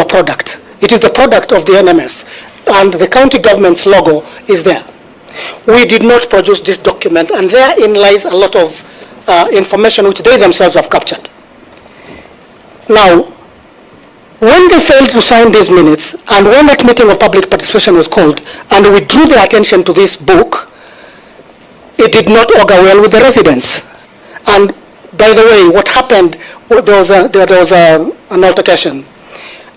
product. It is the product of the NMS, and the county government's logo is there. We did not produce this document, and therein lies a lot of information which they themselves have captured. Now, when they failed to sign these minutes, and when that meeting of public participation was called, and we drew their attention to this book, it did not augur well with the residents. And by the way, what happened, there was an altercation,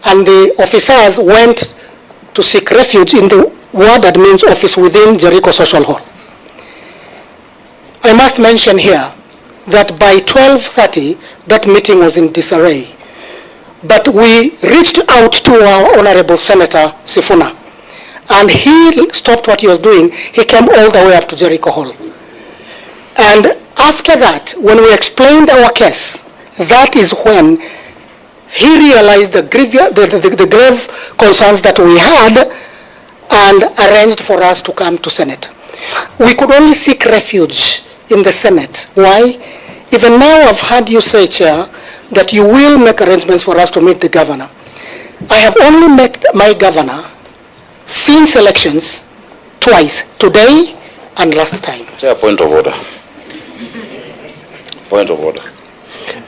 and the officers went to seek refuge in the ward admin's office within Jericho Social Hall. I must mention here that by 12:30, that meeting was in disarray. But we reached out to our Honorable Senator Sifuna, and he stopped what he was doing. He came all the way up to Jericho Hall. And after that, when we explained our case, that is when he realized the grave concerns that we had and arranged for us to come to Senate. We could only seek refuge in the Senate. Why? Even now I've heard you say, Chair, that you will make arrangements for us to meet the governor. I have only met my governor since elections twice, today and last time. Chair, point of order. Point of order.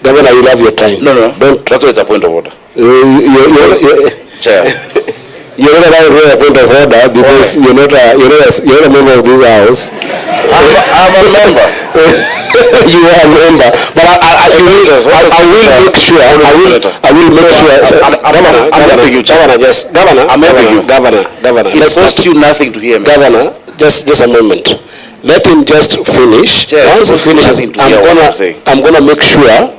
Governor, you have your time. No, don't. That's why it's a point of order. Chair. You're not allowed a point of order because you're not a member of this house. I'm a member. You are a member, but I will make sure. Governor. It costs you nothing to hear me. Governor, just a moment. Let him just finish. Chair, once he finishes, I'm gonna make sure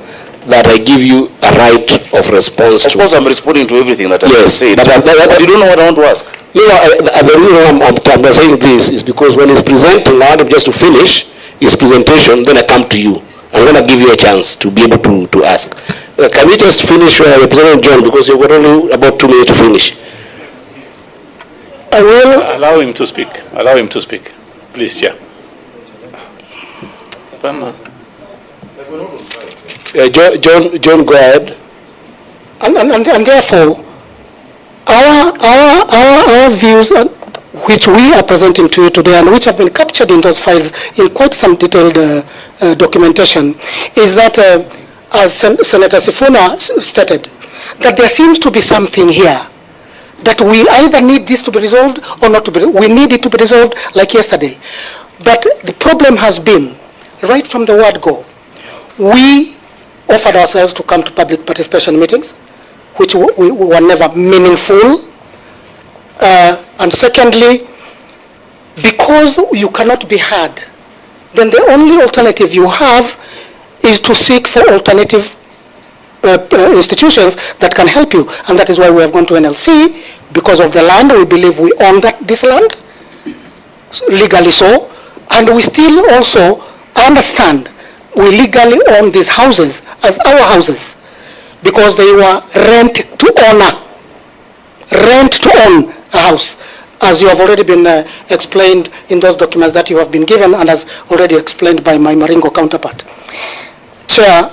that I give you a right of response. Of course, I'm responding to everything that I said. But you don't know what I want to ask. No, the reason I'm saying this is because when he's presenting, I want him just to finish his presentation, then I come to you. I'm going to give you a chance to be able to ask. Can we just finish Representative John, because you've got only about 2 minutes to finish. I will allow him to speak. Allow him to speak, please, Chair. John, go ahead. And therefore, our views, which we are presenting to you today and which have been captured in those files in quite some detailed documentation, is that, as Senator Sifuna stated, that there seems to be something here that we either need this to be resolved or not to be. We need it to be resolved like yesterday. But the problem has been, right from the word go, we offered ourselves to come to public participation meetings, which we were never meaningful. And secondly, because you cannot be heard, then the only alternative you have is to seek for alternative institutions that can help you. And that is why we have gone to NLC, because of the land. We believe we own this land, legally so. And we still also understand we legally own these houses as our houses, because they were rent to own a house, as you have already been explained in those documents that you have been given, and as already explained by my Maringo counterpart. Chair,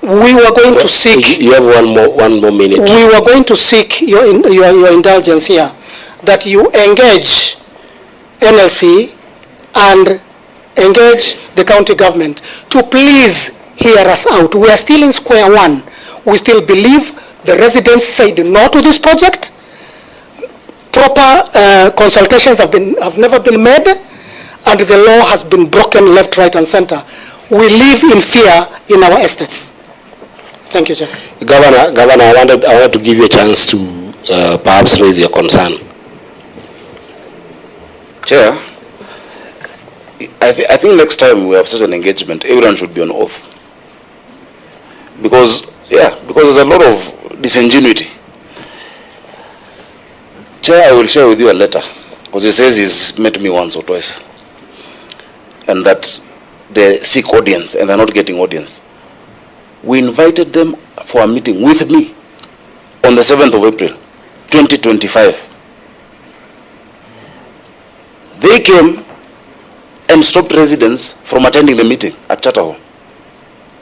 we were going to seek... You have one more minute. We were going to seek your indulgence here, that you engage NLC and engage the county government to please hear us out. We are still in square one. We still believe the residents said no to this project. Proper consultations have never been made, and the law has been broken left, right, and center. We live in fear in our estates. Thank you, Chair. Governor, I wanted to give you a chance to perhaps raise your concern. Chair, I think next time we have such an engagement, everyone should be on oath. Because there's a lot of disingenuity. Chair, I will share with you a letter, because he says he's met me once or twice, and that they seek audience and they're not getting audience. We invited them for a meeting with me on the 7th of April, 2025. They came and stopped residents from attending the meeting at Charter Hall.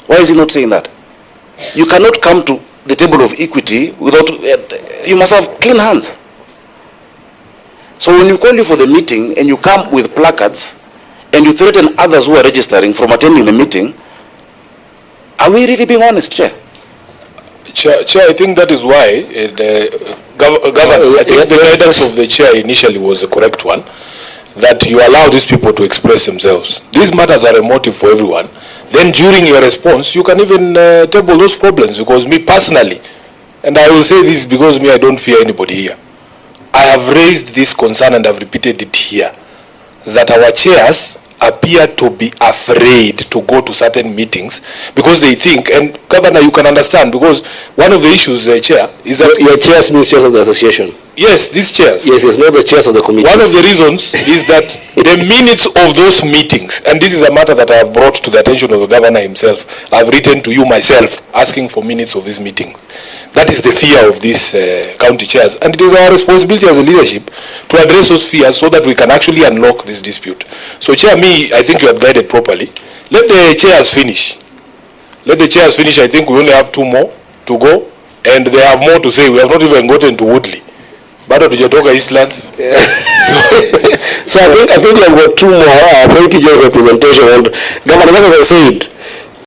Why is he not saying that? You cannot come to the table of equity without, you must have clean hands. So when you call you for the meeting and you come with placards and you threaten others who are registering from attending the meeting, are we really being honest, Chair? Chair, I think that is why Governor, I think the guidance of the Chair initially was a correct one, that you allow these people to express themselves. These matters are a motive for everyone. Then during your response, you can even table those problems, because me personally, and I will say this because me, I don't fear anybody here. I have raised this concern and I've repeated it here, that our chairs appear to be afraid to go to certain meetings because they think, and Governor, you can understand, because one of the issues, Chair, is that... Your chairs means chairs of the association. Yes, these chairs. Yes, it's not the chairs of the committee. One of the reasons is that the minutes of those meetings, and this is a matter that I have brought to the attention of the Governor himself, I've written to you myself asking for minutes of his meeting. That is the fear of these county chairs, and it is our responsibility as a leadership to address those fears so that we can actually unlock this dispute. So, Chair, I think you have guided properly. Let the chairs finish. Let the chairs finish. I think we only have 2 more to go, and they have more to say. We have not even gotten to Woodley. But to Jatoga Eastlands. Yeah. So I think we have got 2 more. Thank you, Joe's representation. And Governor, as I said,